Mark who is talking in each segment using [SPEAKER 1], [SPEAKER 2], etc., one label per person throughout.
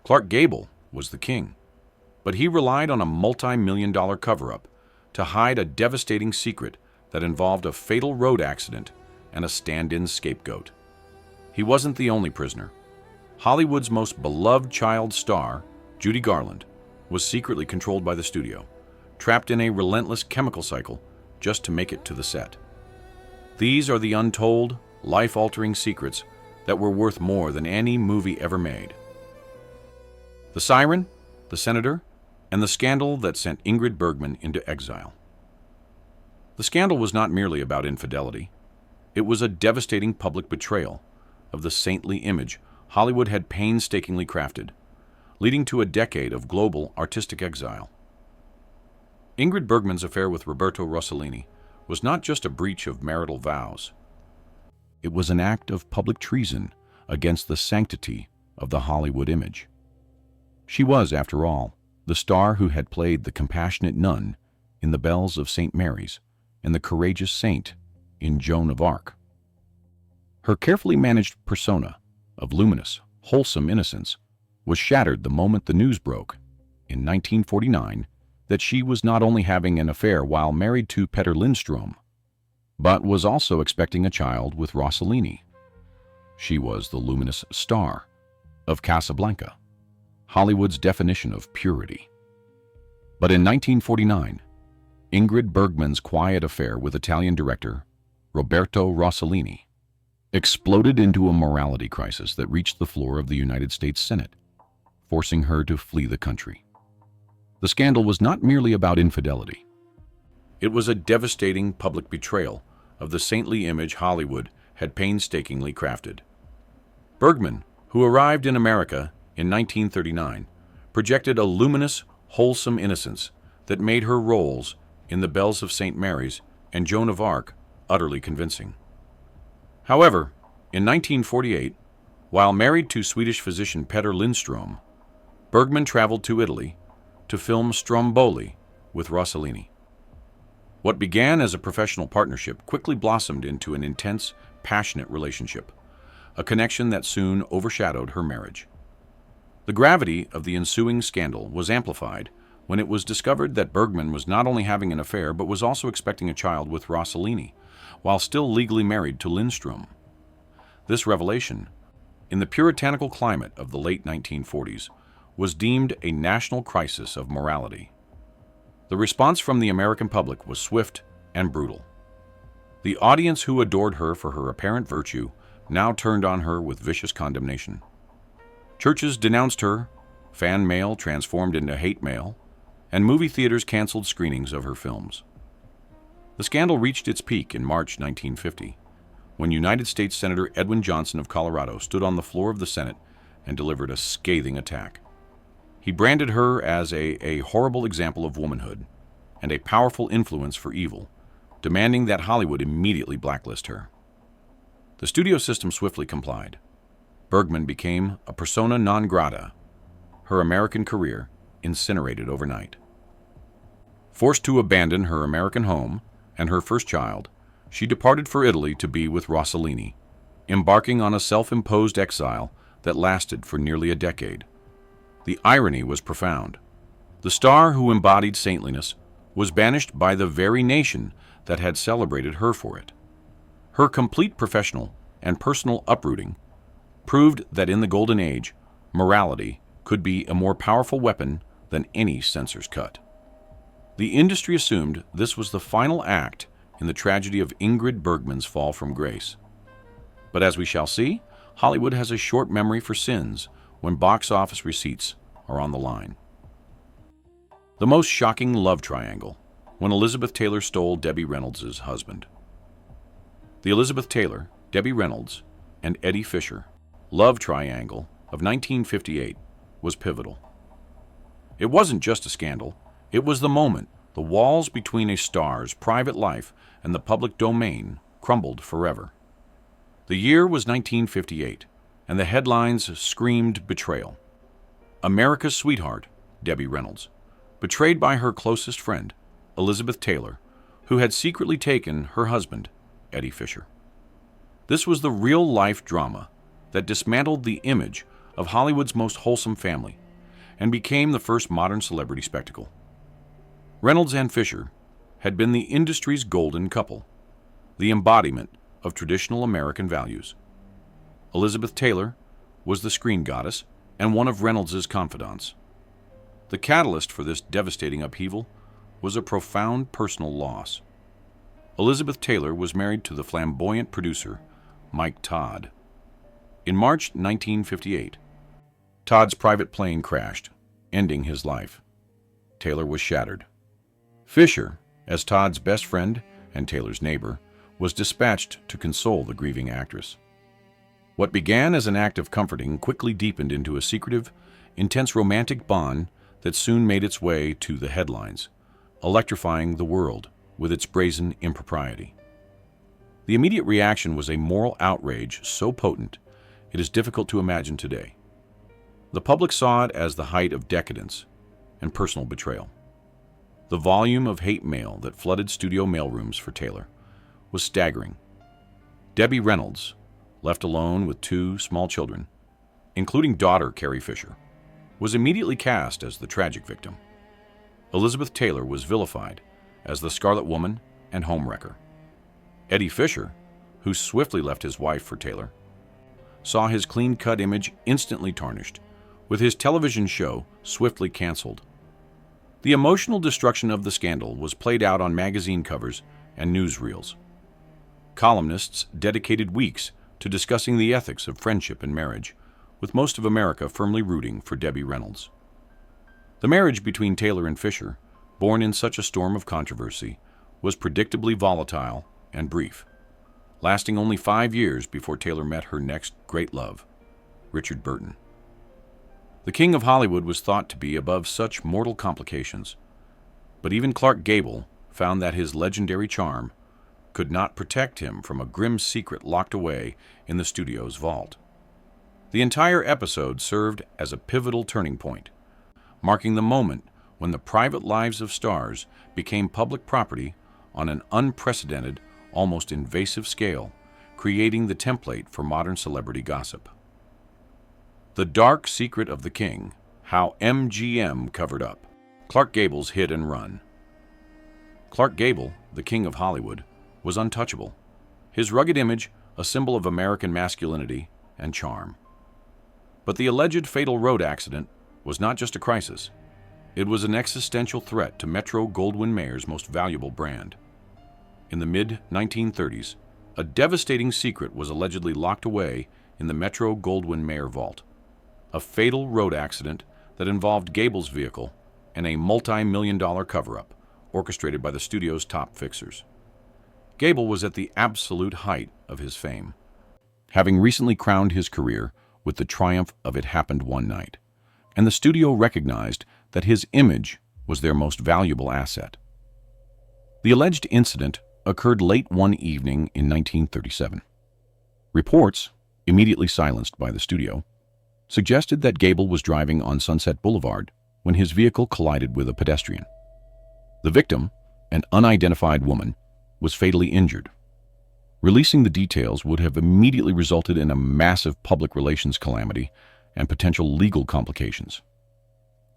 [SPEAKER 1] Clark Gable was the king, but he relied on a multi-million-dollar cover-up to hide a devastating secret that involved a fatal road accident and a stand-in scapegoat. He wasn't the only prisoner. Hollywood's most beloved child star, Judy Garland, was secretly controlled by the studio, trapped in a relentless chemical cycle just to make it to the set. These are the untold, life-altering secrets that were worth more than any movie ever made. The Siren, the Senator, and the scandal that sent Ingrid Bergman into exile. The scandal was not merely about infidelity. It was a devastating public betrayal of the saintly image Hollywood had painstakingly crafted, leading to a decade of global artistic exile. Ingrid Bergman's affair with Roberto Rossellini was not just a breach of marital vows. It was an act of public treason against the sanctity of the Hollywood image. She was, after all, the star who had played the compassionate nun in The Bells of St. Mary's and the courageous saint in Joan of Arc. Her carefully managed persona of luminous, wholesome innocence was shattered the moment the news broke, in 1949, that she was not only having an affair while married to Peter Lindstrom, but was also expecting a child with Rossellini. She was the luminous star of Casablanca, Hollywood's definition of purity. But in 1949, Ingrid Bergman's quiet affair with Italian director Roberto Rossellini exploded into a morality crisis that reached the floor of the United States Senate, forcing her to flee the country. The scandal was not merely about infidelity. It was a devastating public betrayal of the saintly image Hollywood had painstakingly crafted. Bergman, who arrived in America in 1939, projected a luminous, wholesome innocence that made her roles in The Bells of St. Mary's and Joan of Arc utterly convincing. However, in 1948, while married to Swedish physician Peter Lindstrom, Bergman traveled to Italy to film Stromboli with Rossellini. What began as a professional partnership quickly blossomed into an intense, passionate relationship, a connection that soon overshadowed her marriage. The gravity of the ensuing scandal was amplified when it was discovered that Bergman was not only having an affair but was also expecting a child with Rossellini, while still legally married to Lindstrom. This revelation, in the puritanical climate of the late 1940s, was deemed a national crisis of morality. The response from the American public was swift and brutal. The audience who adored her for her apparent virtue now turned on her with vicious condemnation. Churches denounced her, fan mail transformed into hate mail, and movie theaters canceled screenings of her films. The scandal reached its peak in March 1950, when United States Senator Edwin Johnson of Colorado stood on the floor of the Senate and delivered a scathing attack. He branded her as a horrible example of womanhood and a powerful influence for evil, demanding that Hollywood immediately blacklist her. The studio system swiftly complied. Bergman became a persona non grata, her American career incinerated overnight. Forced to abandon her American home and her first child, she departed for Italy to be with Rossellini, embarking on a self-imposed exile that lasted for nearly a decade. The irony was profound. The star who embodied saintliness was banished by the very nation that had celebrated her for it. Her complete professional and personal uprooting proved that in the Golden Age, morality could be a more powerful weapon than any censor's cut. The industry assumed this was the final act in the tragedy of Ingrid Bergman's fall from grace. But as we shall see, Hollywood has a short memory for sins when box office receipts are on the line. The most shocking love triangle, when Elizabeth Taylor stole Debbie Reynolds' husband. The Elizabeth Taylor, Debbie Reynolds, and Eddie Fisher love triangle of 1958 was pivotal. It wasn't just a scandal, it was the moment the walls between a star's private life and the public domain crumbled forever. The year was 1958, and the headlines screamed betrayal. America's sweetheart, Debbie Reynolds, betrayed by her closest friend, Elizabeth Taylor, who had secretly taken her husband, Eddie Fisher. This was the real-life drama that dismantled the image of Hollywood's most wholesome family and became the first modern celebrity spectacle. Reynolds and Fisher had been the industry's golden couple, the embodiment of traditional American values. Elizabeth Taylor was the screen goddess and one of Reynolds' confidants. The catalyst for this devastating upheaval was a profound personal loss. Elizabeth Taylor was married to the flamboyant producer Mike Todd. In March 1958, Todd's private plane crashed, ending his life. Taylor was shattered. Fisher, as Todd's best friend and Taylor's neighbor, was dispatched to console the grieving actress. What began as an act of comforting quickly deepened into a secretive, intense romantic bond that soon made its way to the headlines, electrifying the world with its brazen impropriety. The immediate reaction was a moral outrage so potent it is difficult to imagine today. The public saw it as the height of decadence and personal betrayal. The volume of hate mail that flooded studio mailrooms for Taylor was staggering. Debbie Reynolds, left alone with two small children, including daughter Carrie Fisher, was immediately cast as the tragic victim. Elizabeth Taylor was vilified as the Scarlet Woman and homewrecker. Eddie Fisher, who swiftly left his wife for Taylor, saw his clean-cut image instantly tarnished, with his television show swiftly canceled. The emotional destruction of the scandal was played out on magazine covers and newsreels. Columnists dedicated weeks to discussing the ethics of friendship and marriage, with most of America firmly rooting for Debbie Reynolds. The marriage between Taylor and Fisher, born in such a storm of controversy, was predictably volatile and brief, lasting only 5 years before Taylor met her next great love, Richard Burton. The King of Hollywood was thought to be above such mortal complications, but even Clark Gable found that his legendary charm could not protect him from a grim secret locked away in the studio's vault. The entire episode served as a pivotal turning point, marking the moment when the private lives of stars became public property on an unprecedented, almost invasive scale, creating the template for modern celebrity gossip. The Dark Secret of the King, How MGM Covered Up, Clark Gable's Hit and Run. Clark Gable, the King of Hollywood, was untouchable, his rugged image a symbol of American masculinity and charm. But the alleged fatal road accident was not just a crisis. It was an existential threat to Metro-Goldwyn-Mayer's most valuable brand. In the mid-1930s, a devastating secret was allegedly locked away in the Metro-Goldwyn-Mayer vault. A fatal road accident that involved Gable's vehicle and a multi-million-dollar cover-up orchestrated by the studio's top fixers. Gable was at the absolute height of his fame, having recently crowned his career with the triumph of It Happened One Night, and the studio recognized that his image was their most valuable asset. The alleged incident occurred late one evening in 1937. Reports, immediately silenced by the studio, suggested that Gable was driving on Sunset Boulevard when his vehicle collided with a pedestrian. The victim, an unidentified woman, was fatally injured. Releasing the details would have immediately resulted in a massive public relations calamity and potential legal complications.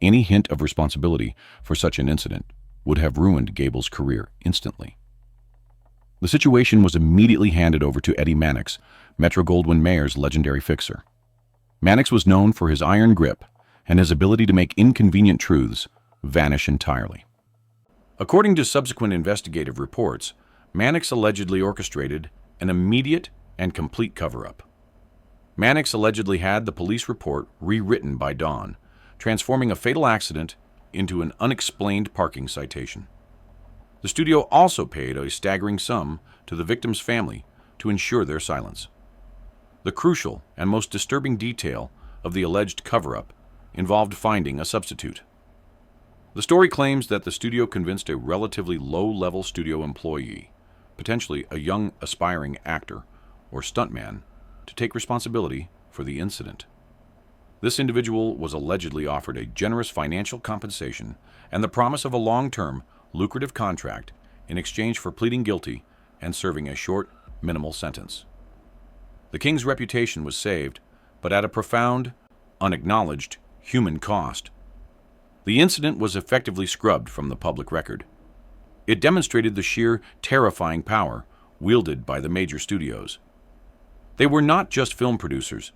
[SPEAKER 1] Any hint of responsibility for such an incident would have ruined Gable's career instantly. The situation was immediately handed over to Eddie Mannix, Metro-Goldwyn-Mayer's legendary fixer. Mannix was known for his iron grip and his ability to make inconvenient truths vanish entirely. According to subsequent investigative reports, Mannix allegedly orchestrated an immediate and complete cover-up. Mannix allegedly had the police report rewritten by dawn, transforming a fatal accident into an unexplained parking citation. The studio also paid a staggering sum to the victim's family to ensure their silence. The crucial and most disturbing detail of the alleged cover-up involved finding a substitute. The story claims that the studio convinced a relatively low-level studio employee, potentially a young aspiring actor or stuntman, to take responsibility for the incident. This individual was allegedly offered a generous financial compensation and the promise of a long-term, lucrative contract in exchange for pleading guilty and serving a short, minimal sentence. The King's reputation was saved, but at a profound, unacknowledged human cost. The incident was effectively scrubbed from the public record. It demonstrated the sheer, terrifying power wielded by the major studios. They were not just film producers.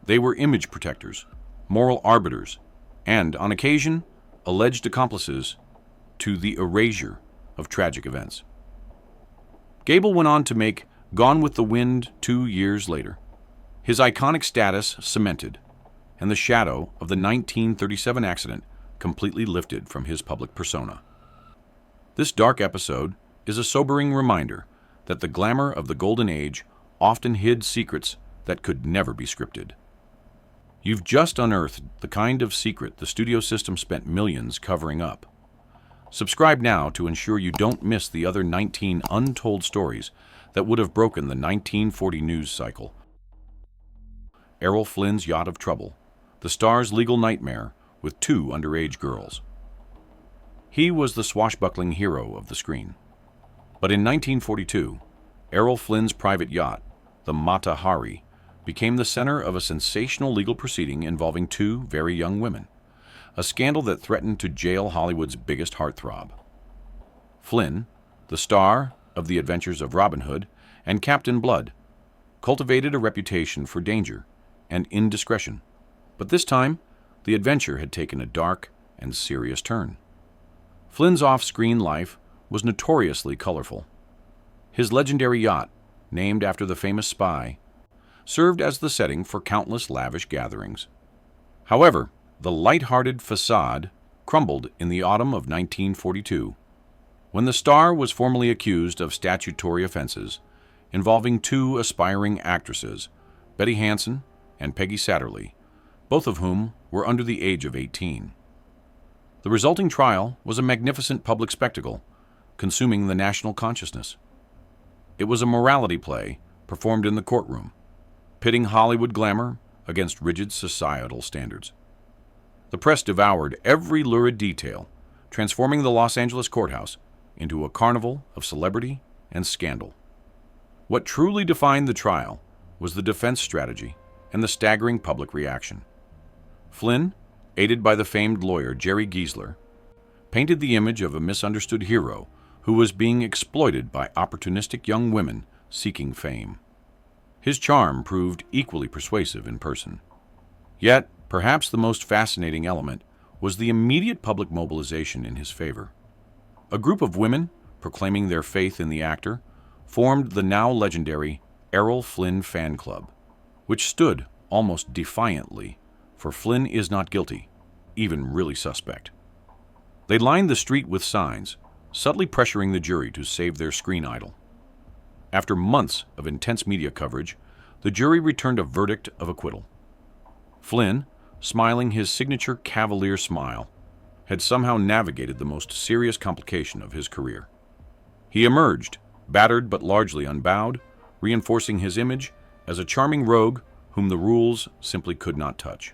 [SPEAKER 1] They were image protectors, moral arbiters, and, on occasion, alleged accomplices to the erasure of tragic events. Gable went on to make Gone with the Wind 2 years later, his iconic status cemented, and the shadow of the 1937 accident completely lifted from his public persona. This dark episode is a sobering reminder that the glamour of the Golden Age often hid secrets that could never be scripted. You've just unearthed the kind of secret the studio system spent millions covering up. Subscribe now to ensure you don't miss the other 19 untold stories that would have broken the 1940 news cycle. Errol Flynn's Yacht of Trouble, the star's legal nightmare with 2 underage girls. He was the swashbuckling hero of the screen. But in 1942, Errol Flynn's private yacht, the Mata Hari, became the center of a sensational legal proceeding involving 2 very young women, a scandal that threatened to jail Hollywood's biggest heartthrob. Flynn, the star of The Adventures of Robin Hood and Captain Blood, cultivated a reputation for danger and indiscretion, but this time the adventure had taken a dark and serious turn. Flynn's off-screen life was notoriously colorful. His legendary yacht, named after the famous spy, served as the setting for countless lavish gatherings. However, the light-hearted facade crumbled in the autumn of 1942, when the star was formally accused of statutory offenses involving 2 aspiring actresses, Betty Hansen and Peggy Satterlee, both of whom were under the age of 18. The resulting trial was a magnificent public spectacle, consuming the national consciousness. It was a morality play performed in the courtroom, pitting Hollywood glamour against rigid societal standards. The press devoured every lurid detail, transforming the Los Angeles courthouse into a carnival of celebrity and scandal. What truly defined the trial was the defense strategy and the staggering public reaction. Flynn, aided by the famed lawyer Jerry Giesler, painted the image of a misunderstood hero who was being exploited by opportunistic young women seeking fame. His charm proved equally persuasive in person. Yet, perhaps the most fascinating element was the immediate public mobilization in his favor. A group of women, proclaiming their faith in the actor, formed the now legendary Errol Flynn fan club, which stood almost defiantly for Flynn is not guilty, even really suspect. They lined the street with signs, subtly pressuring the jury to save their screen idol. After months of intense media coverage, the jury returned a verdict of acquittal. Flynn, smiling his signature cavalier smile, had somehow navigated the most serious complication of his career. He emerged, battered but largely unbowed, reinforcing his image as a charming rogue whom the rules simply could not touch.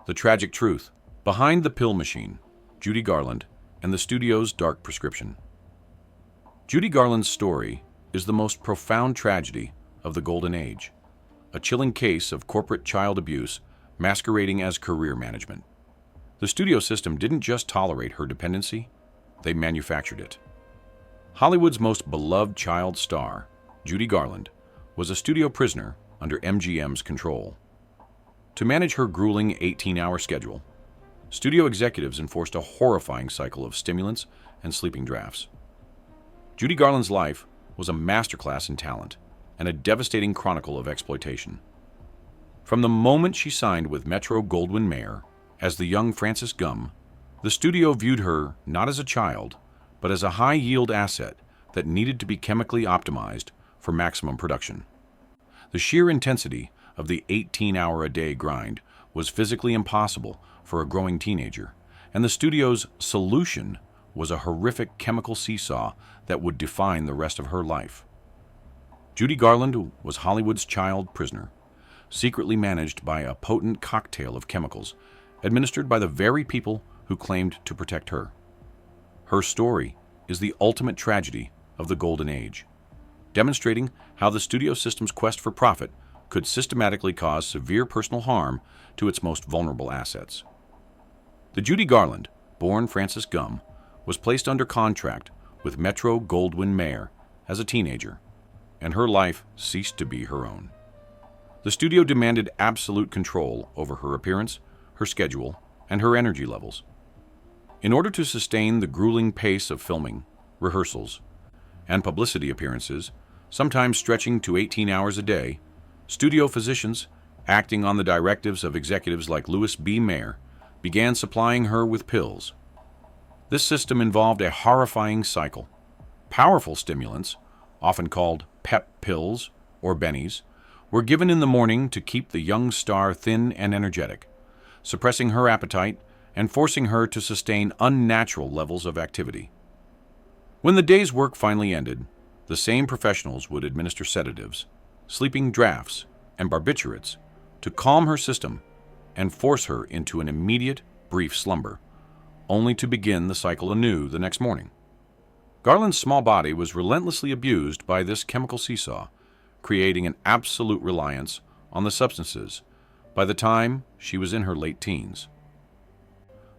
[SPEAKER 1] The tragic truth behind the pill machine, Judy Garland, and the studio's dark prescription. Judy Garland's story is the most profound tragedy of the Golden Age, a chilling case of corporate child abuse masquerading as career management. The studio system didn't just tolerate her dependency, they manufactured it. Hollywood's most beloved child star, Judy Garland, was a studio prisoner under MGM's control. To manage her grueling 18-hour schedule, studio executives enforced a horrifying cycle of stimulants and sleeping drafts. Judy Garland's life was a masterclass in talent and a devastating chronicle of exploitation. From the moment she signed with Metro-Goldwyn-Mayer as the young Frances Gumm, the studio viewed her not as a child, but as a high-yield asset that needed to be chemically optimized for maximum production. The sheer intensity of the 18-hour-a-day grind was physically impossible for a growing teenager, and the studio's solution was a horrific chemical seesaw that would define the rest of her life. Judy Garland was Hollywood's child prisoner, secretly managed by a potent cocktail of chemicals administered by the very people who claimed to protect her. Her story is the ultimate tragedy of the Golden Age, demonstrating how the studio system's quest for profit could systematically cause severe personal harm to its most vulnerable assets. The Judy Garland, born Frances Gumm, was placed under contract with Metro-Goldwyn-Mayer as a teenager, and her life ceased to be her own. The studio demanded absolute control over her appearance, her schedule, and her energy levels. In order to sustain the grueling pace of filming, rehearsals, and publicity appearances, sometimes stretching to 18 hours a day, studio physicians, acting on the directives of executives like Louis B. Mayer, began supplying her with pills. This system involved a horrifying cycle. Powerful stimulants, often called pep pills or bennies, were given in the morning to keep the young star thin and energetic, suppressing her appetite and forcing her to sustain unnatural levels of activity. When the day's work finally ended, the same professionals would administer sedatives, sleeping draughts, and barbiturates to calm her system and force her into an immediate, brief slumber, only to begin the cycle anew the next morning. Garland's small body was relentlessly abused by this chemical seesaw, creating an absolute reliance on the substances by the time she was in her late teens.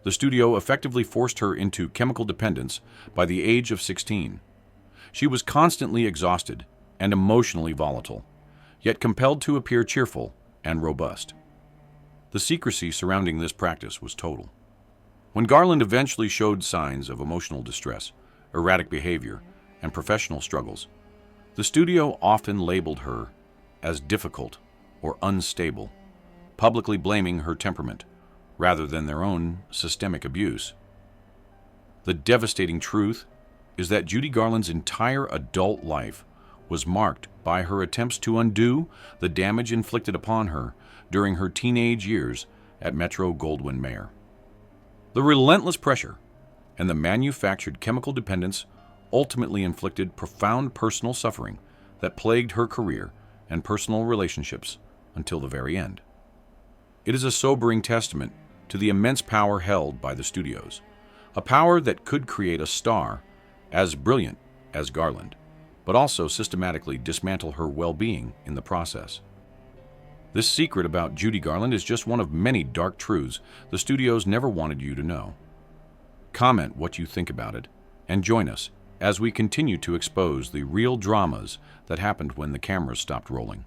[SPEAKER 1] The studio effectively forced her into chemical dependence by the age of 16. She was constantly exhausted and emotionally volatile, yet compelled to appear cheerful and robust. The secrecy surrounding this practice was total. When Garland eventually showed signs of emotional distress, erratic behavior, and professional struggles, the studio often labeled her as difficult or unstable, publicly blaming her temperament rather than their own systemic abuse. The devastating truth is that Judy Garland's entire adult life was marked by her attempts to undo the damage inflicted upon her during her teenage years at Metro-Goldwyn-Mayer. The relentless pressure and the manufactured chemical dependence ultimately inflicted profound personal suffering that plagued her career and personal relationships until the very end. It is a sobering testament to the immense power held by the studios, a power that could create a star as brilliant as Garland, but also systematically dismantle her well-being in the process. This secret about Judy Garland is just one of many dark truths the studios never wanted you to know. Comment what you think about it, and join us as we continue to expose the real dramas that happened when the cameras stopped rolling.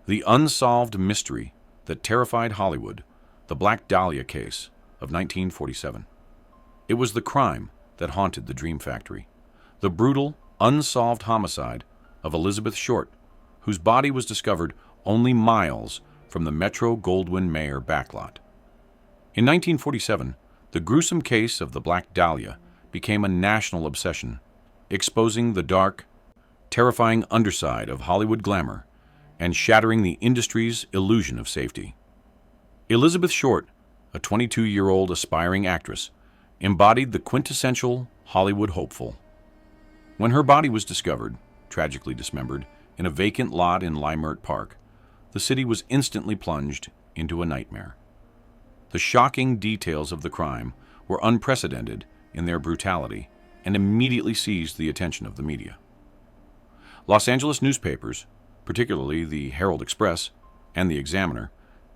[SPEAKER 1] The unsolved mystery that terrified Hollywood, the Black Dahlia case of 1947. It was the crime that haunted the Dream Factory, the brutal, unsolved homicide of Elizabeth Short, whose body was discovered only miles from the Metro-Goldwyn-Mayer backlot. In 1947, the gruesome case of the Black Dahlia became a national obsession, exposing the dark, terrifying underside of Hollywood glamour and shattering the industry's illusion of safety. Elizabeth Short, a 22-year-old aspiring actress, embodied the quintessential Hollywood hopeful. When her body was discovered, tragically dismembered, in a vacant lot in Leimert Park, the city was instantly plunged into a nightmare. The shocking details of the crime were unprecedented in their brutality and immediately seized the attention of the media. Los Angeles newspapers, particularly the Herald-Express and the Examiner,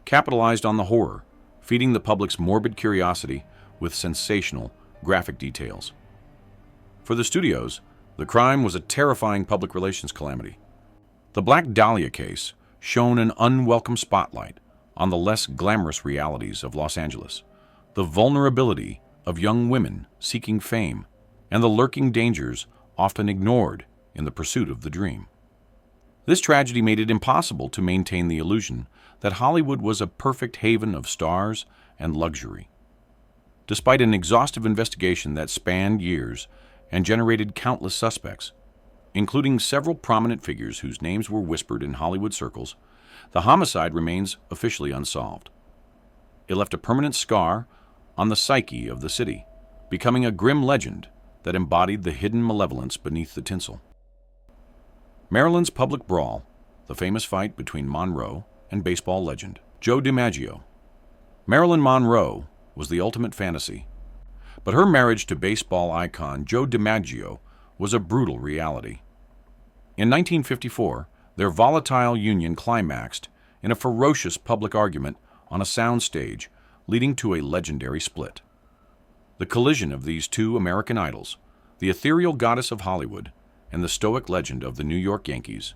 [SPEAKER 1] capitalized on the horror, feeding the public's morbid curiosity with sensational, graphic details. For the studios, the crime was a terrifying public relations calamity. The Black Dahlia case shone an unwelcome spotlight on the less glamorous realities of Los Angeles, the vulnerability of young women seeking fame, and the lurking dangers often ignored in the pursuit of the dream. This tragedy made it impossible to maintain the illusion that Hollywood was a perfect haven of stars and luxury. Despite an exhaustive investigation that spanned years and generated countless suspects, including several prominent figures whose names were whispered in Hollywood circles, the homicide remains officially unsolved. It left a permanent scar on the psyche of the city, becoming a grim legend that embodied the hidden malevolence beneath the tinsel. Maryland's public brawl, the famous fight between Monroe and baseball legend Joe DiMaggio. Marilyn Monroe was the ultimate fantasy, but her marriage to baseball icon Joe DiMaggio was a brutal reality. In 1954, Their volatile union climaxed in a ferocious public argument on a soundstage, leading to a legendary split. The collision of these two American idols, the ethereal goddess of Hollywood and the stoic legend of the New York Yankees,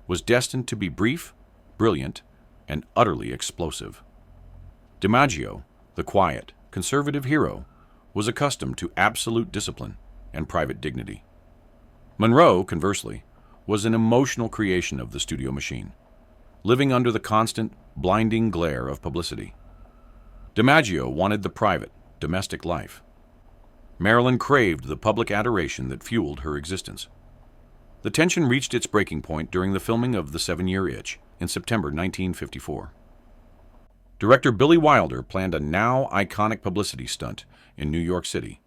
[SPEAKER 1] was destined to be brief, brilliant, and utterly explosive. DiMaggio, the quiet, conservative hero, was accustomed to absolute discipline and private dignity. Monroe, conversely, was an emotional creation of the studio machine, living under the constant, blinding glare of publicity. DiMaggio wanted the private, domestic life. Marilyn craved the public adoration that fueled her existence. The tension reached its breaking point during the filming of The 7-Year Itch in September 1954. Director Billy Wilder planned a now iconic publicity stunt in New York City,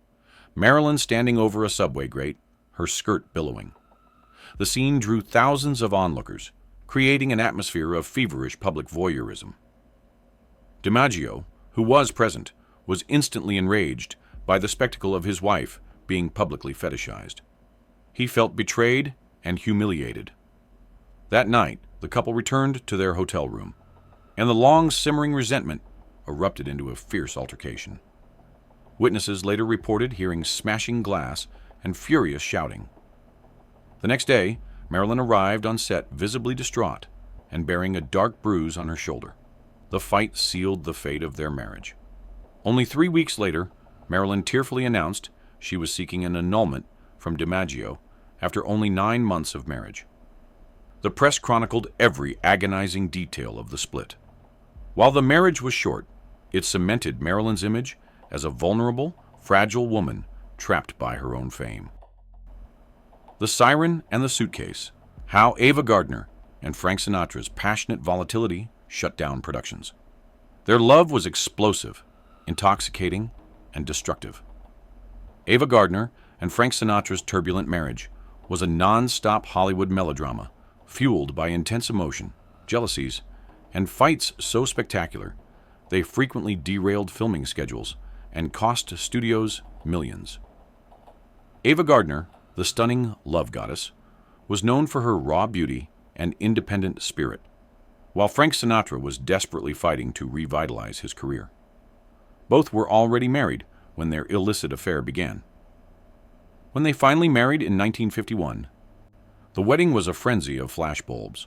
[SPEAKER 1] Marilyn standing over a subway grate, her skirt billowing. The scene drew thousands of onlookers, creating an atmosphere of feverish public voyeurism. DiMaggio, who was present, was instantly enraged by the spectacle of his wife being publicly fetishized. He felt betrayed and humiliated. That night, the couple returned to their hotel room, and the long simmering resentment erupted into a fierce altercation. Witnesses later reported hearing smashing glass and furious shouting. The next day, Marilyn arrived on set visibly distraught and bearing a dark bruise on her shoulder. The fight sealed the fate of their marriage. Only 3 weeks later, Marilyn tearfully announced she was seeking an annulment from DiMaggio after only 9 months of marriage. The press chronicled every agonizing detail of the split. While the marriage was short, it cemented Marilyn's image as a vulnerable, fragile woman trapped by her own fame. The Siren and the Suitcase, how Ava Gardner and Frank Sinatra's passionate volatility shut down productions. Their love was explosive, intoxicating, and destructive. Ava Gardner and Frank Sinatra's turbulent marriage was a non-stop Hollywood melodrama fueled by intense emotion, jealousies, and fights so spectacular they frequently derailed filming schedules and cost studios millions. Ava Gardner, the stunning love goddess, was known for her raw beauty and independent spirit, while Frank Sinatra was desperately fighting to revitalize his career. Both were already married when their illicit affair began. When they finally married in 1951, the wedding was a frenzy of flashbulbs.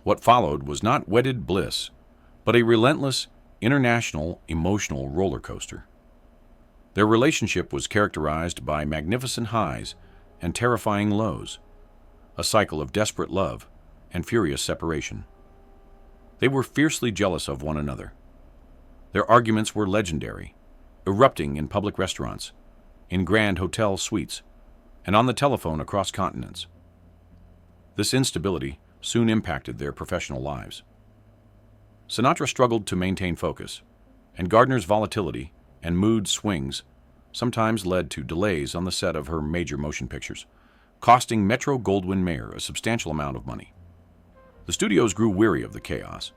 [SPEAKER 1] What followed was not wedded bliss, but a relentless, international, emotional roller coaster. Their relationship was characterized by magnificent highs and terrifying lows, a cycle of desperate love and furious separation. They were fiercely jealous of one another. Their arguments were legendary, erupting in public restaurants, in grand hotel suites, and on the telephone across continents. This instability soon impacted their professional lives. Sinatra struggled to maintain focus, and Gardner's volatility and mood swings sometimes led to delays on the set of her major motion pictures, costing Metro-Goldwyn-Mayer a substantial amount of money. The studios grew weary of the chaos.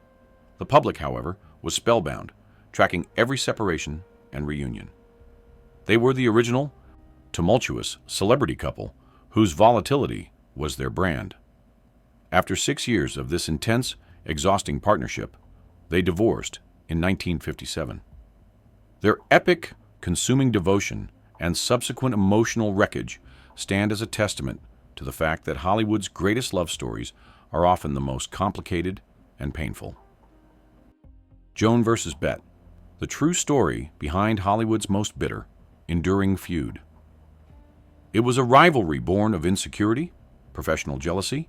[SPEAKER 1] The public, however, was spellbound, tracking every separation and reunion. They were the original, tumultuous celebrity couple whose volatility was their brand. After 6 years of this intense, exhausting partnership, they divorced in 1957. Their epic, consuming devotion and subsequent emotional wreckage stand as a testament to the fact that Hollywood's greatest love stories are often the most complicated and painful. Joan versus Bet, the true story behind Hollywood's most bitter, enduring feud. It was a rivalry born of insecurity, professional jealousy,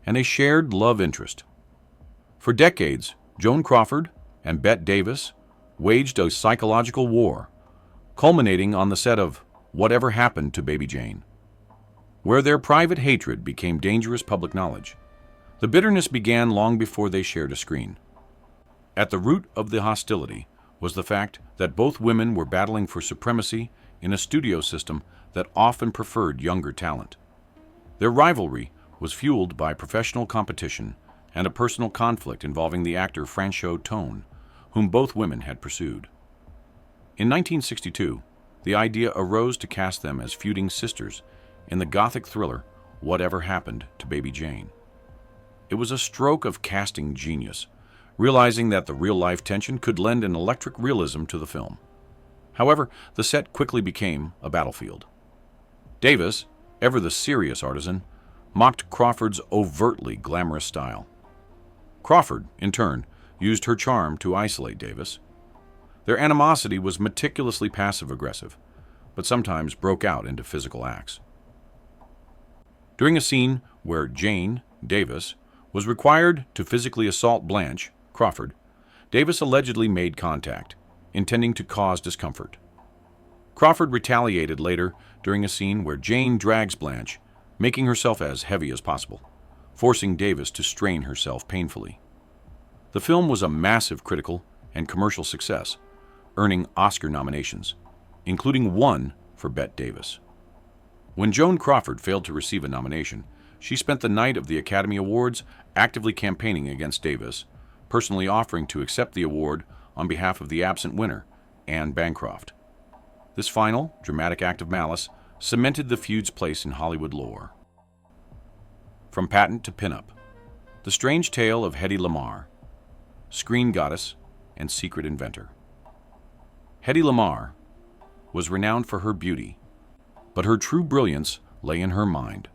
[SPEAKER 1] and a shared love interest. For decades, Joan Crawford and Bette Davis waged a psychological war, culminating on the set of Whatever Happened to Baby Jane, where their private hatred became dangerous public knowledge. The bitterness began long before they shared a screen. At the root of the hostility was the fact that both women were battling for supremacy in a studio system that often preferred younger talent. Their rivalry was fueled by professional competition and a personal conflict involving the actor Franchot Tone, whom both women had pursued. In 1962, the idea arose to cast them as feuding sisters in the gothic thriller Whatever Happened to Baby Jane. It was a stroke of casting genius, realizing that the real-life tension could lend an electric realism to the film. However, the set quickly became a battlefield. Davis, ever the serious artisan, mocked Crawford's overtly glamorous style. Crawford, in turn, used her charm to isolate Davis. Their animosity was meticulously passive-aggressive, but sometimes broke out into physical acts. During a scene where Jane, Davis, was required to physically assault Blanche, Crawford, Davis allegedly made contact, intending to cause discomfort. Crawford retaliated later during a scene where Jane drags Blanche, making herself as heavy as possible, forcing Davis to strain herself painfully. The film was a massive critical and commercial success, earning Oscar nominations, including one for Bette Davis. When Joan Crawford failed to receive a nomination, she spent the night of the Academy Awards actively campaigning against Davis, personally offering to accept the award on behalf of the absent winner, Anne Bancroft. This final, dramatic act of malice cemented the feud's place in Hollywood lore. From patent to pinup, the strange tale of Hedy Lamarr, screen goddess and secret inventor. Hedy Lamarr was renowned for her beauty, but her true brilliance lay in her mind.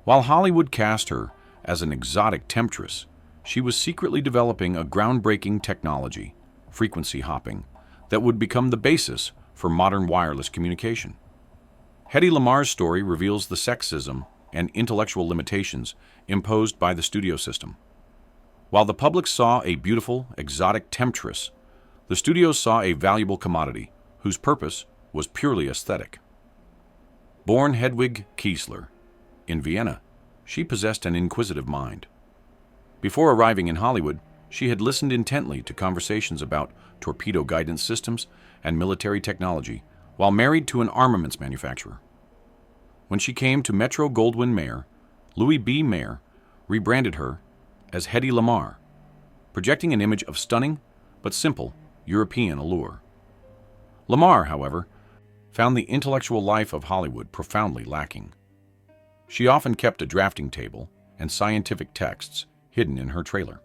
[SPEAKER 1] While Hollywood cast her as an exotic temptress, she was secretly developing a groundbreaking technology, frequency hopping, that would become the basis for modern wireless communication. Hedy Lamarr's story reveals the sexism and intellectual limitations imposed by the studio system. While the public saw a beautiful, exotic temptress, the studios saw a valuable commodity whose purpose was purely aesthetic. Born Hedwig Kiesler in Vienna, she possessed an inquisitive mind. Before arriving in Hollywood, she had listened intently to conversations about torpedo guidance systems and military technology while married to an armaments manufacturer. When she came to Metro-Goldwyn-Mayer, Louis B. Mayer rebranded her as Hedy Lamarr, projecting an image of stunning but simple European allure. Lamarr, however, found the intellectual life of Hollywood profoundly lacking. She often kept a drafting table and scientific texts hidden in her trailer.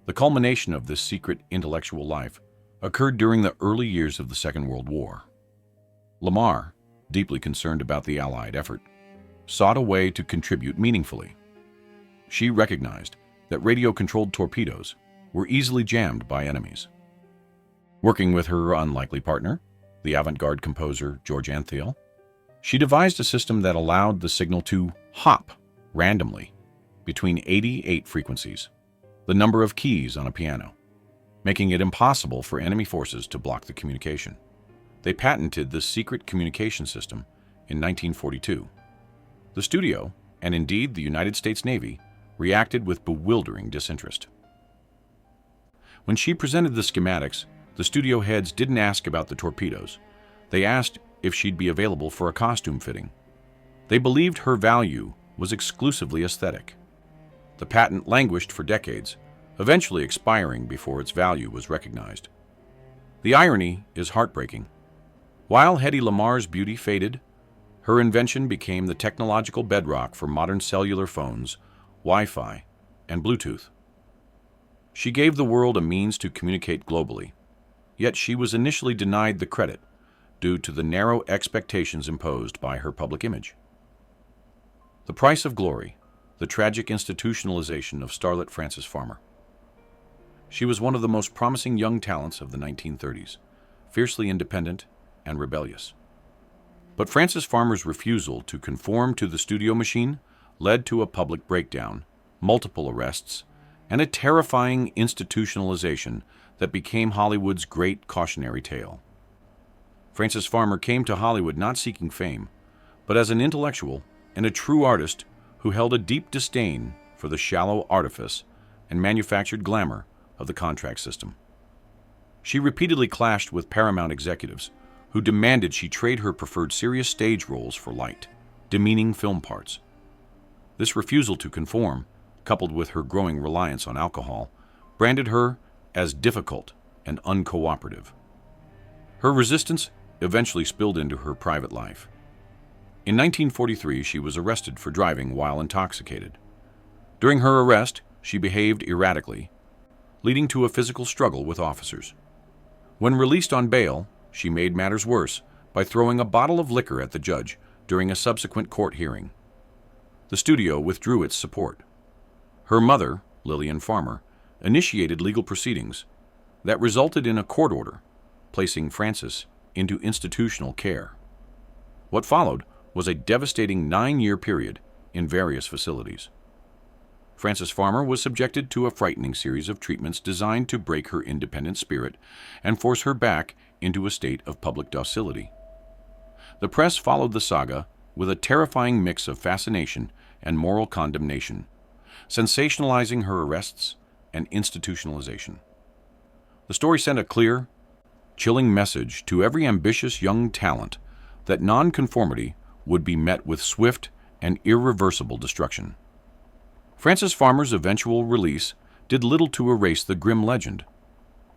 [SPEAKER 1] The culmination of this secret intellectual life occurred during the early years of the Second World War. Lamarr, deeply concerned about the Allied effort, sought a way to contribute meaningfully. She recognized that radio-controlled torpedoes were easily jammed by enemies. Working with her unlikely partner, the avant-garde composer George Antheil, she devised a system that allowed the signal to hop randomly between 88 frequencies, the number of keys on a piano, making it impossible for enemy forces to block the communication. They patented this secret communication system in 1942. The studio, and indeed the United States Navy, reacted with bewildering disinterest. When she presented the schematics, the studio heads didn't ask about the torpedoes. They asked if she'd be available for a costume fitting. They believed her value was exclusively aesthetic. The patent languished for decades, eventually expiring before its value was recognized. The irony is heartbreaking. While Hedy Lamarr's beauty faded, her invention became the technological bedrock for modern cellular phones, Wi-Fi, and Bluetooth. She gave the world a means to communicate globally, yet she was initially denied the credit due to the narrow expectations imposed by her public image. The price of glory, the tragic institutionalization of starlet Frances Farmer. She was one of the most promising young talents of the 1930s, fiercely independent and rebellious. But Frances Farmer's refusal to conform to the studio machine led to a public breakdown, multiple arrests, and a terrifying institutionalization that became Hollywood's great cautionary tale. Frances Farmer came to Hollywood not seeking fame, but as an intellectual and a true artist who held a deep disdain for the shallow artifice and manufactured glamour of the contract system. She repeatedly clashed with Paramount executives who demanded she trade her preferred serious stage roles for light, demeaning film parts. This refusal to conform, coupled with her growing reliance on alcohol, branded her as difficult and uncooperative. Her resistance eventually spilled into her private life. In 1943, she was arrested for driving while intoxicated. During her arrest, she behaved erratically, leading to a physical struggle with officers. When released on bail, she made matters worse by throwing a bottle of liquor at the judge during a subsequent court hearing. The studio withdrew its support. Her mother, Lillian Farmer, initiated legal proceedings that resulted in a court order placing Frances into institutional care. What followed was a devastating 9-year period in various facilities. Frances Farmer was subjected to a frightening series of treatments designed to break her independent spirit and force her back into a state of public docility. The press followed the saga with a terrifying mix of fascination and moral condemnation, sensationalizing her arrests and institutionalization. The story sent a clear, chilling message to every ambitious young talent that nonconformity would be met with swift and irreversible destruction. Frances Farmer's eventual release did little to erase the grim legend.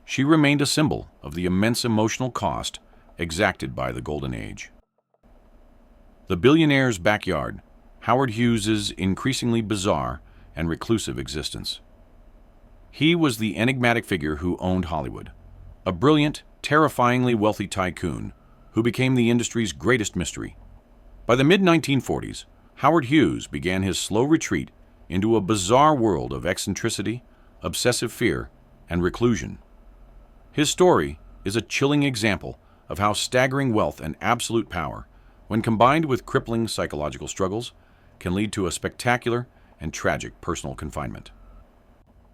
[SPEAKER 1] She remained a symbol of the immense emotional cost exacted by the Golden Age. The billionaire's backyard, Howard Hughes's increasingly bizarre and reclusive existence. He was the enigmatic figure who owned Hollywood, a brilliant, terrifyingly wealthy tycoon who became the industry's greatest mystery. By the mid-1940s, Howard Hughes began his slow retreat into a bizarre world of eccentricity, obsessive fear, and reclusion. His story is a chilling example of how staggering wealth and absolute power, when combined with crippling psychological struggles, can lead to a spectacular and tragic personal confinement.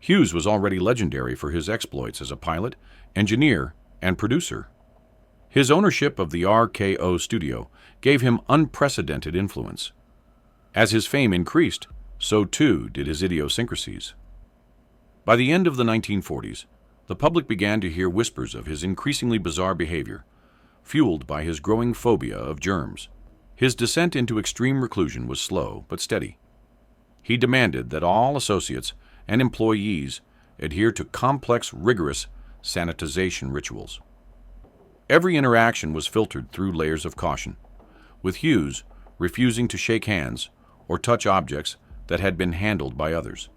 [SPEAKER 1] Hughes was already legendary for his exploits as a pilot, engineer, and producer. His ownership of the RKO studio gave him unprecedented influence. As his fame increased, so too did his idiosyncrasies. By the end of the 1940s, the public began to hear whispers of his increasingly bizarre behavior, fueled by his growing phobia of germs. His descent into extreme reclusion was slow but steady. He demanded that all associates and employees adhere to complex, rigorous sanitization rituals. Every interaction was filtered through layers of caution, with Hughes refusing to shake hands or touch objects that had been handled by others.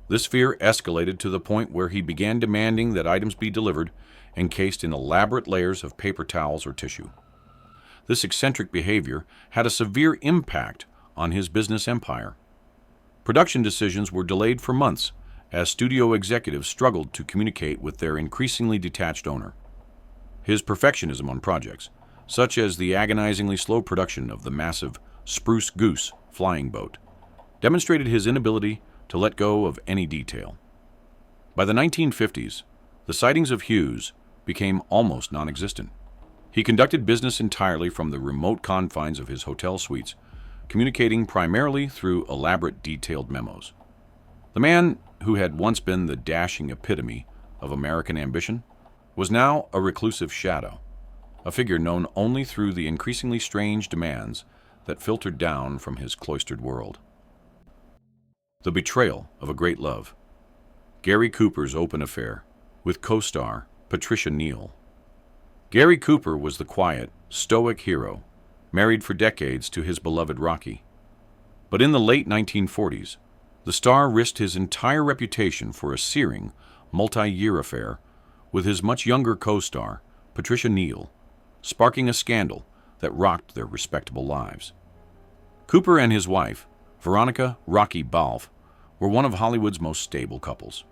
[SPEAKER 1] This fear escalated to the point where he began demanding that items be delivered encased in elaborate layers of paper towels or tissue. This eccentric behavior had a severe impact on his business empire. Production decisions were delayed for months as studio executives struggled to communicate with their increasingly detached owner. His perfectionism on projects, such as the agonizingly slow production of the massive Spruce Goose flying boat, demonstrated his inability to let go of any detail. By the 1950s, the sightings of Hughes became almost non-existent. He conducted business entirely from the remote confines of his hotel suites, communicating primarily through elaborate detailed memos. The man who had once been the dashing epitome of American ambition was now a reclusive shadow, a figure known only through the increasingly strange demands that filtered down from his cloistered world. The betrayal of a great love. Gary Cooper's open affair with co-star Patricia Neal. Gary Cooper was the quiet, stoic hero, married for decades to his beloved Rocky. But in the late 1940s, the star risked his entire reputation for a searing, multi-year affair with his much younger co-star, Patricia Neal, sparking a scandal that rocked their respectable lives. Cooper and his wife, Veronica "Rocky" Balfe, were one of Hollywood's most stable couples.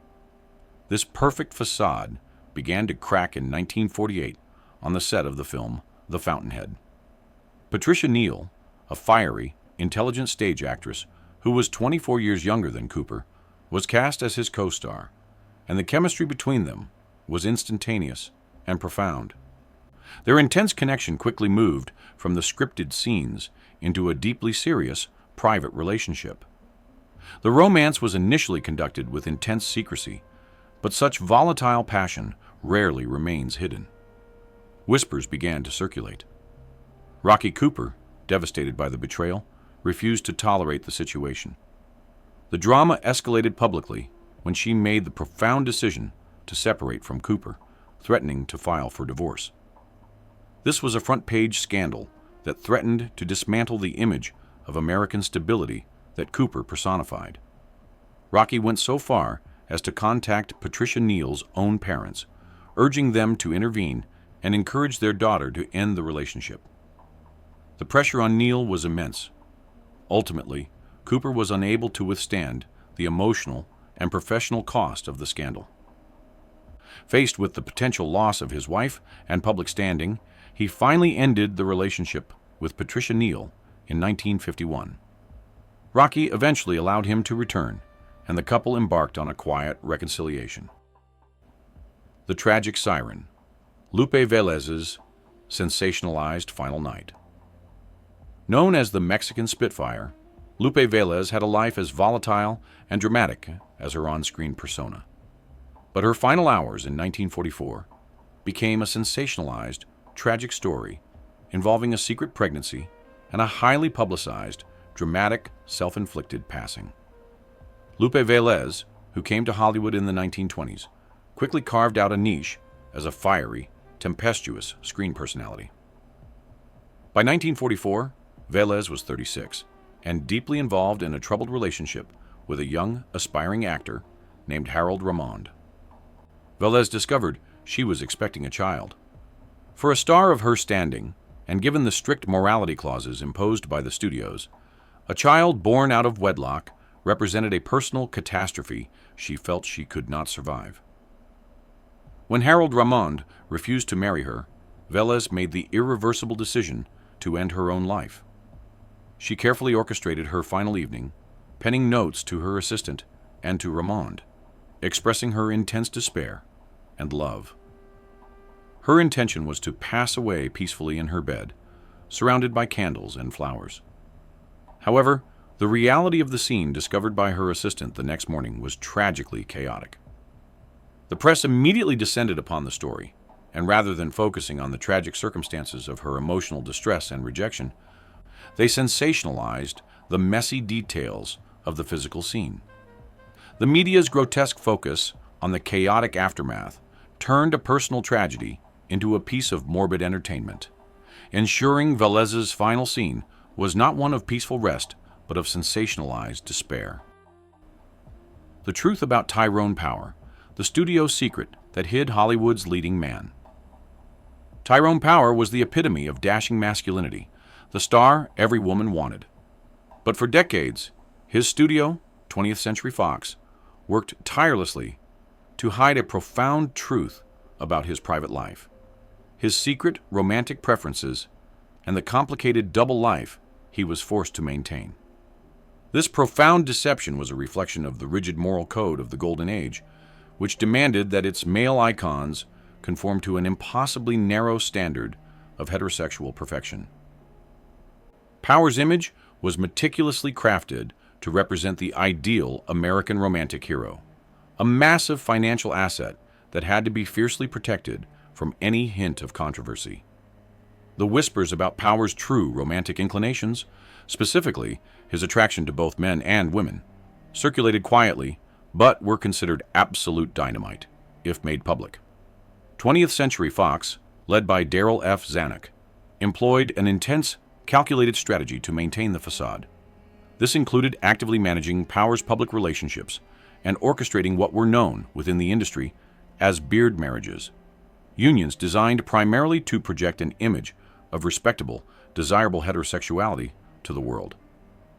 [SPEAKER 1] This perfect facade began to crack in 1948 on the set of the film The Fountainhead. Patricia Neal, a fiery, intelligent stage actress who was 24 years younger than Cooper, was cast as his co-star, and the chemistry between them was instantaneous and profound. Their intense connection quickly moved from the scripted scenes into a deeply serious, private relationship. The romance was initially conducted with intense secrecy, but such volatile passion rarely remains hidden. Whispers began to circulate. Rocky Cooper, devastated by the betrayal, refused to tolerate the situation. The drama escalated publicly when she made the profound decision to separate from Cooper, threatening to file for divorce. This was a front-page scandal that threatened to dismantle the image of American stability that Cooper personified. Rocky went so far as to contact Patricia Neal's own parents, urging them to intervene and encourage their daughter to end the relationship. The pressure on Neal was immense. Ultimately, Cooper was unable to withstand the emotional and professional cost of the scandal. Faced with the potential loss of his wife and public standing, he finally ended the relationship with Patricia Neal in 1951. Rocky eventually allowed him to return, and the couple embarked on a quiet reconciliation. The tragic siren, Lupe Velez's sensationalized final night. Known as the Mexican Spitfire, Lupe Velez had a life as volatile and dramatic as her on-screen persona. But her final hours in 1944 became a sensationalized, tragic story involving a secret pregnancy and a highly publicized, dramatic, self-inflicted passing. Lupe Velez, who came to Hollywood in the 1920s, quickly carved out a niche as a fiery, tempestuous screen personality. By 1944, Velez was 36 and deeply involved in a troubled relationship with a young, aspiring actor named Harold Ramond. Velez discovered she was expecting a child. For a star of her standing, and given the strict morality clauses imposed by the studios, a child born out of wedlock represented a personal catastrophe she felt she could not survive. When Harold Ramond refused to marry her, Velez made the irreversible decision to end her own life. She carefully orchestrated her final evening, penning notes to her assistant and to Ramond, expressing her intense despair and love. Her intention was to pass away peacefully in her bed, surrounded by candles and flowers. However, the reality of the scene discovered by her assistant the next morning was tragically chaotic. The press immediately descended upon the story, and rather than focusing on the tragic circumstances of her emotional distress and rejection, they sensationalized the messy details of the physical scene. The media's grotesque focus on the chaotic aftermath turned a personal tragedy into a piece of morbid entertainment, ensuring Velez's final scene was not one of peaceful rest, but of sensationalized despair. The truth about Tyrone Power, the studio's secret that hid Hollywood's leading man. Tyrone Power was the epitome of dashing masculinity, the star every woman wanted. But for decades, his studio, 20th Century Fox, worked tirelessly to hide a profound truth about his private life, his secret romantic preferences, and the complicated double life he was forced to maintain. This profound deception was a reflection of the rigid moral code of the Golden Age, which demanded that its male icons conform to an impossibly narrow standard of heterosexual perfection. Power's image was meticulously crafted to represent the ideal American romantic hero, a massive financial asset that had to be fiercely protected from any hint of controversy. The whispers about Power's true romantic inclinations, specifically his attraction to both men and women, circulated quietly, but were considered absolute dynamite, if made public. 20th Century Fox, led by Darryl F. Zanuck, employed an intense, calculated strategy to maintain the facade. This included actively managing Power's public relationships and orchestrating what were known within the industry as beard marriages, unions designed primarily to project an image of respectable, desirable heterosexuality to the world.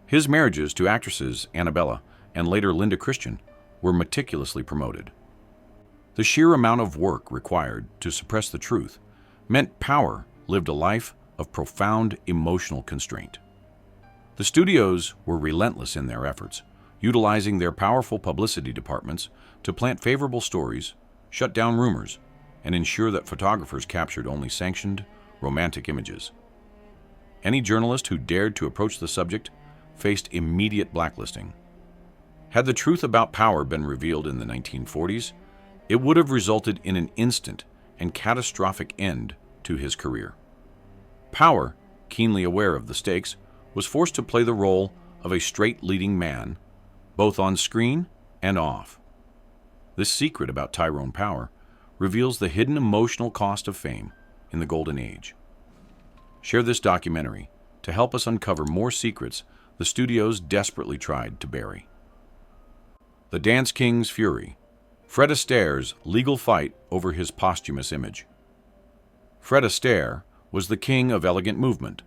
[SPEAKER 1] His marriages to actresses Annabella and later Linda Christian were meticulously promoted. The sheer amount of work required to suppress the truth meant Power lived a life of profound emotional constraint. The studios were relentless in their efforts, utilizing their powerful publicity departments to plant favorable stories, shut down rumors, and ensure that photographers captured only sanctioned, romantic images. Any journalist who dared to approach the subject faced immediate blacklisting. Had the truth about Power been revealed in the 1940s, it would have resulted in an instant and catastrophic end to his career. Power, keenly aware of the stakes, was forced to play the role of a straight leading man, both on screen and off. This secret about Tyrone Power reveals the hidden emotional cost of fame in the Golden Age. Share this documentary to help us uncover more secrets the studios desperately tried to bury. The Dance King's Fury, Fred Astaire's legal fight over his posthumous image. Fred Astaire was the king of elegant movement,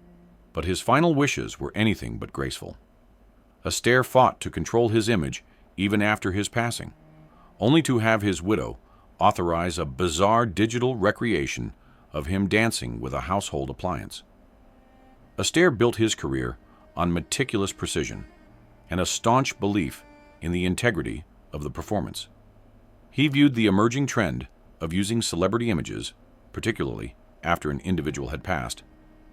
[SPEAKER 1] but his final wishes were anything but graceful. Astaire fought to control his image even after his passing, only to have his widow authorize a bizarre digital recreation of him dancing with a household appliance. Astaire built his career on meticulous precision and a staunch belief in the integrity of the performance. He viewed the emerging trend of using celebrity images, particularly after an individual had passed,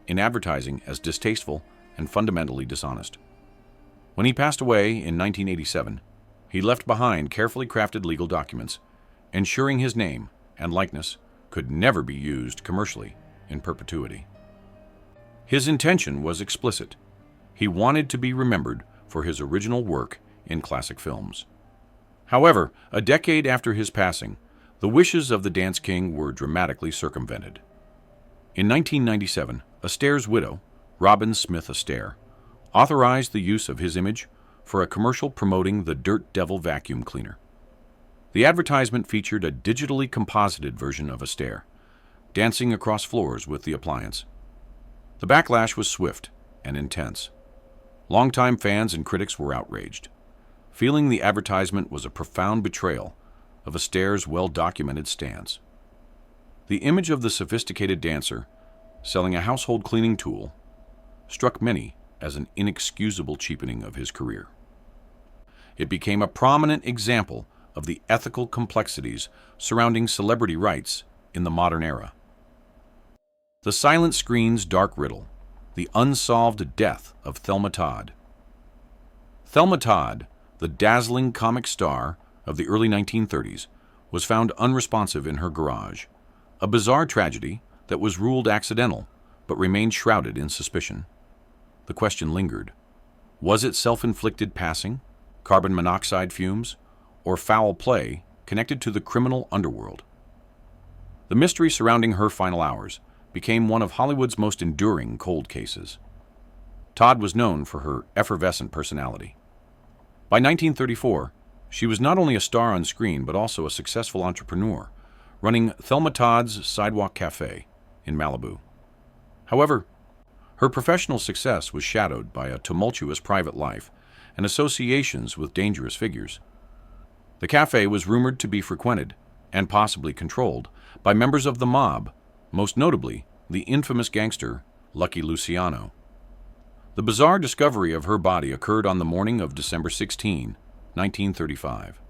[SPEAKER 1] in advertising as distasteful and fundamentally dishonest. When he passed away in 1987, he left behind carefully crafted legal documents, ensuring his name and likeness could never be used commercially in perpetuity. His intention was explicit. He wanted to be remembered for his original work in classic films. However, a decade after his passing, the wishes of the Dance King were dramatically circumvented. In 1997, Astaire's widow, Robin Smith Astaire, authorized the use of his image for a commercial promoting the Dirt Devil vacuum cleaner. The advertisement featured a digitally composited version of Astaire, dancing across floors with the appliance. The backlash was swift and intense. Longtime fans and critics were outraged, feeling the advertisement was a profound betrayal of Astaire's well-documented stance. The image of the sophisticated dancer selling a household cleaning tool struck many as an inexcusable cheapening of his career. It became a prominent example of the ethical complexities surrounding celebrity rights in the modern era. The silent screen's dark riddle, the unsolved death of Thelma Todd. Thelma Todd, the dazzling comic star of the early 1930s, was found unresponsive in her garage, a bizarre tragedy that was ruled accidental but remained shrouded in suspicion. The question lingered. Was it self-inflicted passing, carbon monoxide fumes, or foul play connected to the criminal underworld? The mystery surrounding her final hours became one of Hollywood's most enduring cold cases. Todd was known for her effervescent personality. By 1934, she was not only a star on screen but also a successful entrepreneur, running Thelma Todd's Sidewalk Cafe in Malibu. However, her professional success was shadowed by a tumultuous private life and associations with dangerous figures. The cafe was rumored to be frequented, and possibly controlled, by members of the mob, most notably the infamous gangster Lucky Luciano. The bizarre discovery of her body occurred on the morning of December 16, 1935.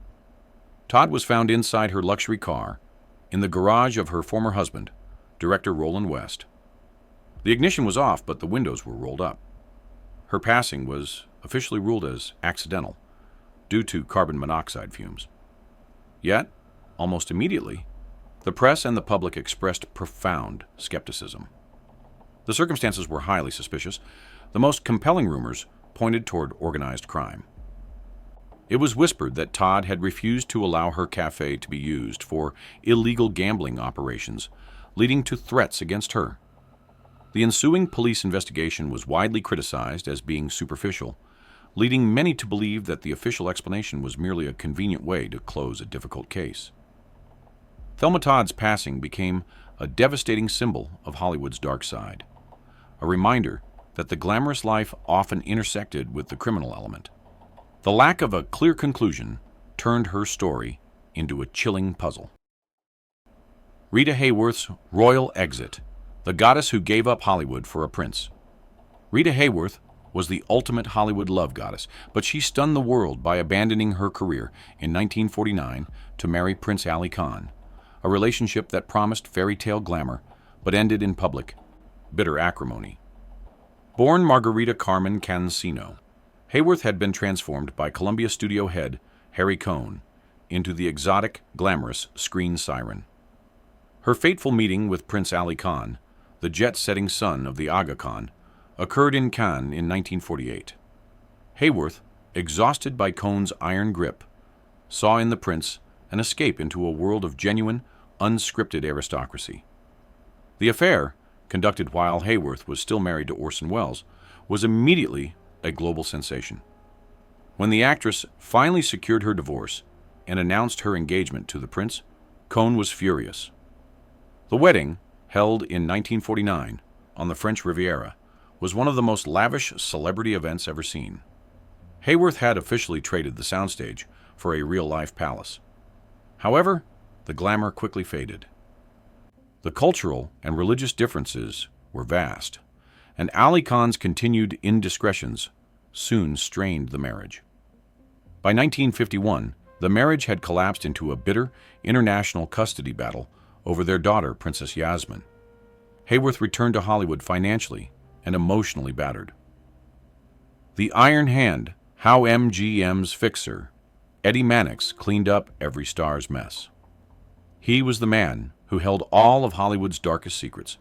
[SPEAKER 1] Todd was found inside her luxury car in the garage of her former husband, director Roland West. The ignition was off, but the windows were rolled up. Her passing was officially ruled as accidental due to carbon monoxide fumes. Yet, almost immediately, the press and the public expressed profound skepticism. The circumstances were highly suspicious. The most compelling rumors pointed toward organized crime. It was whispered that Todd had refused to allow her cafe to be used for illegal gambling operations, leading to threats against her. The ensuing police investigation was widely criticized as being superficial, leading many to believe that the official explanation was merely a convenient way to close a difficult case. Thelma Todd's passing became a devastating symbol of Hollywood's dark side, a reminder that the glamorous life often intersected with the criminal element. The lack of a clear conclusion turned her story into a chilling puzzle. Rita Hayworth's royal exit, the goddess who gave up Hollywood for a prince. Rita Hayworth was the ultimate Hollywood love goddess, but she stunned the world by abandoning her career in 1949 to marry Prince Ali Khan, a relationship that promised fairy tale glamour but ended in public, bitter acrimony. Born Margarita Carmen Cancino, Hayworth had been transformed by Columbia studio head Harry Cohn into the exotic, glamorous screen siren. Her fateful meeting with Prince Ali Khan, the jet-setting son of the Aga Khan, occurred in Cannes in 1948. Hayworth, exhausted by Cohn's iron grip, saw in the prince an escape into a world of genuine, unscripted aristocracy. The affair, conducted while Hayworth was still married to Orson Welles, was immediately a global sensation. When the actress finally secured her divorce and announced her engagement to the prince, Cohn was furious. The wedding, held in 1949 on the French Riviera, was one of the most lavish celebrity events ever seen. Hayworth had officially traded the soundstage for a real-life palace. However, the glamour quickly faded. The cultural and religious differences were vast, and Ali Khan's continued indiscretions soon strained the marriage. By 1951, the marriage had collapsed into a bitter international custody battle over their daughter, Princess Yasmin. Hayworth returned to Hollywood financially and emotionally battered. The Iron Hand, How MGM's fixer, Eddie Mannix, cleaned up every star's mess. He was the man who held all of Hollywood's darkest secrets.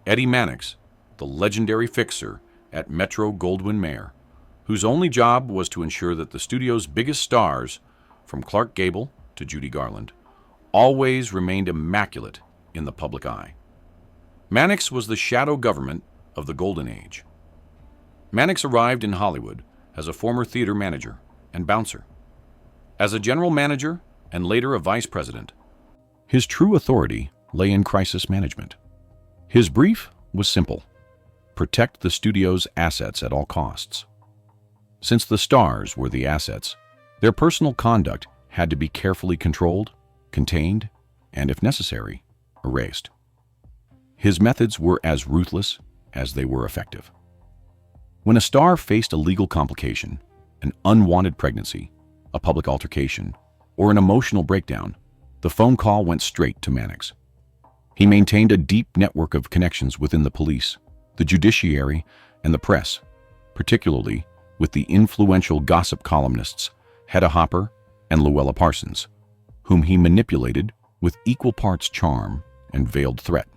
[SPEAKER 1] Eddie Mannix, the legendary fixer at Metro-Goldwyn-Mayer, whose only job was to ensure that the studio's biggest stars, from Clark Gable to Judy Garland, always remained immaculate in the public eye. Mannix was the shadow government of the Golden Age. Mannix arrived in Hollywood as a former theater manager and bouncer. As a general manager and later a vice president, his true authority lay in crisis management. His brief was simple: protect the studio's assets at all costs. Since the stars were the assets, their personal conduct had to be carefully controlled, contained, and, if necessary, erased. His methods were as ruthless as they were effective. When a star faced a legal complication, an unwanted pregnancy, a public altercation, or an emotional breakdown, the phone call went straight to Mannix. He maintained a deep network of connections within the police, the judiciary, and the press, particularly with the influential gossip columnists Hedda Hopper and Luella Parsons, whom he manipulated with equal parts charm and veiled threat.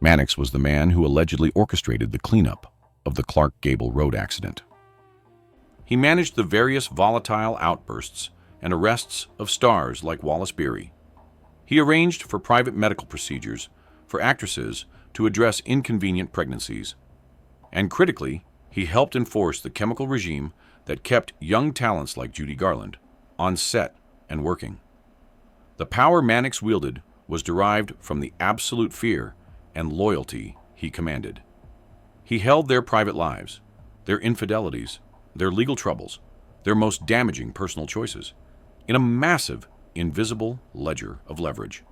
[SPEAKER 1] Mannix was the man who allegedly orchestrated the cleanup of the Clark-Gable road accident. He managed the various volatile outbursts and arrests of stars like Wallace Beery. He arranged for private medical procedures for actresses to address inconvenient pregnancies. And critically, he helped enforce the chemical regime that kept young talents like Judy Garland on set and working. The power Mannix wielded was derived from the absolute fear and loyalty he commanded. He held their private lives, their infidelities, their legal troubles, their most damaging personal choices, in a massive, invisible ledger of leverage.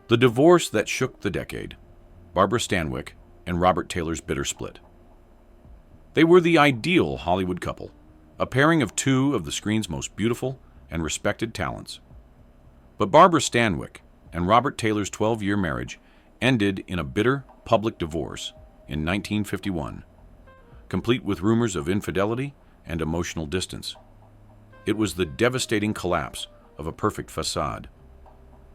[SPEAKER 1] The divorce that shook the decade, Barbara Stanwyck and Robert Taylor's bitter split. They were the ideal Hollywood couple, a pairing of two of the screen's most beautiful and respected talents. But Barbara Stanwyck and Robert Taylor's 12-year marriage ended in a bitter public divorce in 1951, complete with rumors of infidelity and emotional distance. It was the devastating collapse of a perfect facade.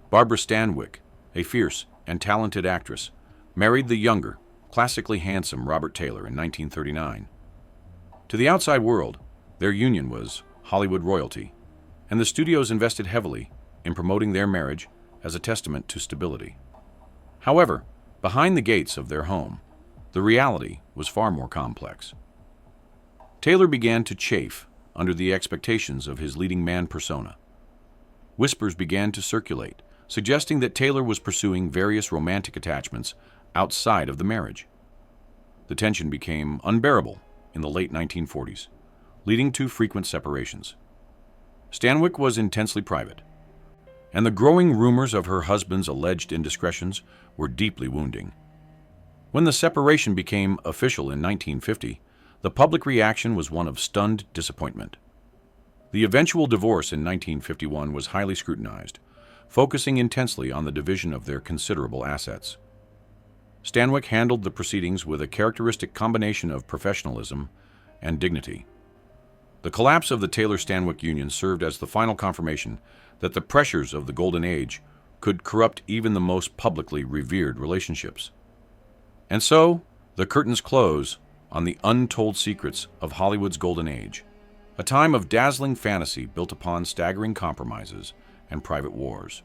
[SPEAKER 1] Barbara Stanwyck, a fierce and talented actress, married the younger, classically handsome Robert Taylor in 1939. To the outside world, their union was Hollywood royalty, and the studios invested heavily in promoting their marriage as a testament to stability. However, behind the gates of their home, the reality was far more complex. Taylor began to chafe under the expectations of his leading man persona. Whispers began to circulate, suggesting that Taylor was pursuing various romantic attachments outside of the marriage. The tension became unbearable in the late 1940s, leading to frequent separations. Stanwyck was intensely private, and the growing rumors of her husband's alleged indiscretions were deeply wounding. When the separation became official in 1950, the public reaction was one of stunned disappointment. The eventual divorce in 1951 was highly scrutinized, focusing intensely on the division of their considerable assets. Stanwyck handled the proceedings with a characteristic combination of professionalism and dignity. The collapse of the Taylor-Stanwyck union served as the final confirmation that the pressures of the Golden Age could corrupt even the most publicly revered relationships. And so, the curtains close on the untold secrets of Hollywood's Golden Age, a time of dazzling fantasy built upon staggering compromises and private wars.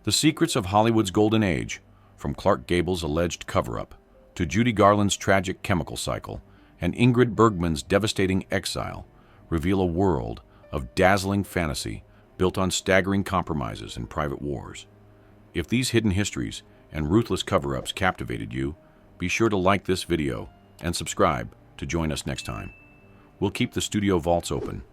[SPEAKER 1] The secrets of Hollywood's Golden Age, from Clark Gable's alleged cover-up to Judy Garland's tragic chemical cycle and Ingrid Bergman's devastating Exile reveal a world of dazzling fantasy built on staggering compromises and private wars. If these hidden histories and ruthless cover-ups captivated you, be sure to like this video and subscribe to join us next time. We'll keep the studio vaults open